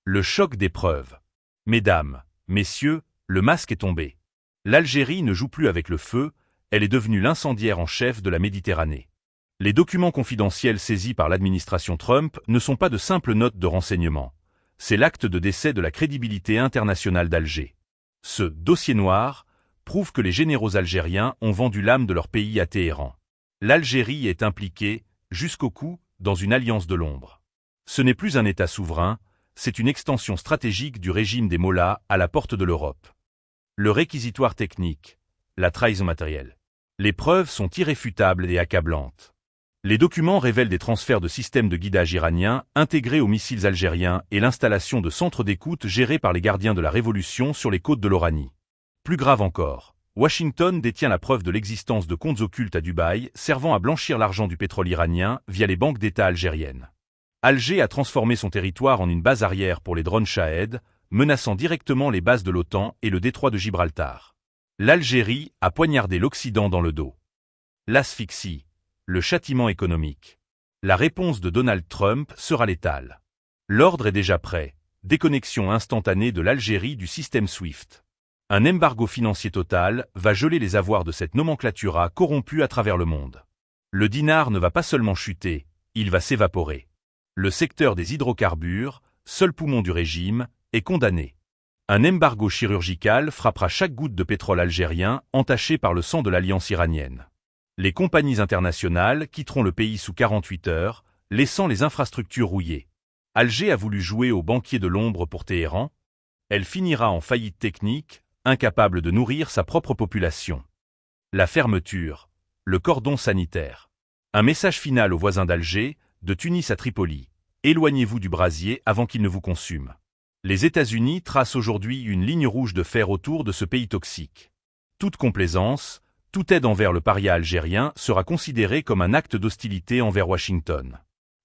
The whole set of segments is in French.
Le choc des preuves. Mesdames, messieurs, le masque est tombé. L'Algérie ne joue plus avec le feu, elle est devenue l'incendiaire en chef de la Méditerranée. Les documents confidentiels saisis par l'administration Trump ne sont pas de simples notes de renseignement. C'est l'acte de décès de la crédibilité internationale d'Alger. Ce « dossier noir » prouve que les généraux algériens ont vendu l'âme de leur pays à Téhéran. L'Algérie est impliquée, jusqu'au cou, dans une alliance de l'ombre. Ce n'est plus un État souverain, c'est une extension stratégique du régime des Mollahs à la porte de l'Europe. Le réquisitoire technique, la trahison matérielle. Les preuves sont irréfutables et accablantes. Les documents révèlent des transferts de systèmes de guidage iraniens intégrés aux missiles algériens et l'installation de centres d'écoute gérés par les gardiens de la Révolution sur les côtes de l'Oranie. Plus grave encore, Washington détient la preuve de l'existence de comptes occultes à Dubaï servant à blanchir l'argent du pétrole iranien via les banques d'État algériennes. Alger a transformé son territoire en une base arrière pour les drones Shahed, menaçant directement les bases de l'OTAN et le détroit de Gibraltar. L'Algérie a poignardé l'Occident dans le dos. L'asphyxie, le châtiment économique. La réponse de Donald Trump sera létale. L'ordre est déjà prêt, déconnexion instantanée de l'Algérie du système SWIFT. Un embargo financier total va geler les avoirs de cette nomenclatura corrompue à travers le monde. Le dinar ne va pas seulement chuter, il va s'évaporer. Le secteur des hydrocarbures, seul poumon du régime, est condamné. Un embargo chirurgical frappera chaque goutte de pétrole algérien entachée par le sang de l'alliance iranienne. Les compagnies internationales quitteront le pays sous 48 heures, laissant les infrastructures rouillées. Alger a voulu jouer au banquier de l'ombre pour Téhéran. Elle finira en faillite technique, incapable de nourrir sa propre population. La fermeture, le cordon sanitaire. Un message final aux voisins d'Alger, de Tunis à Tripoli. Éloignez-vous du brasier avant qu'il ne vous consume. Les États-Unis tracent aujourd'hui une ligne rouge de fer autour de ce pays toxique. Toute complaisance, toute aide envers le paria algérien sera considérée comme un acte d'hostilité envers Washington.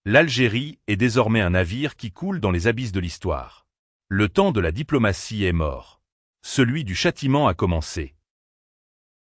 L'Algérie est désormais un navire qui coule dans les abysses de l'histoire. Le temps de la diplomatie est mort. Celui du châtiment a commencé.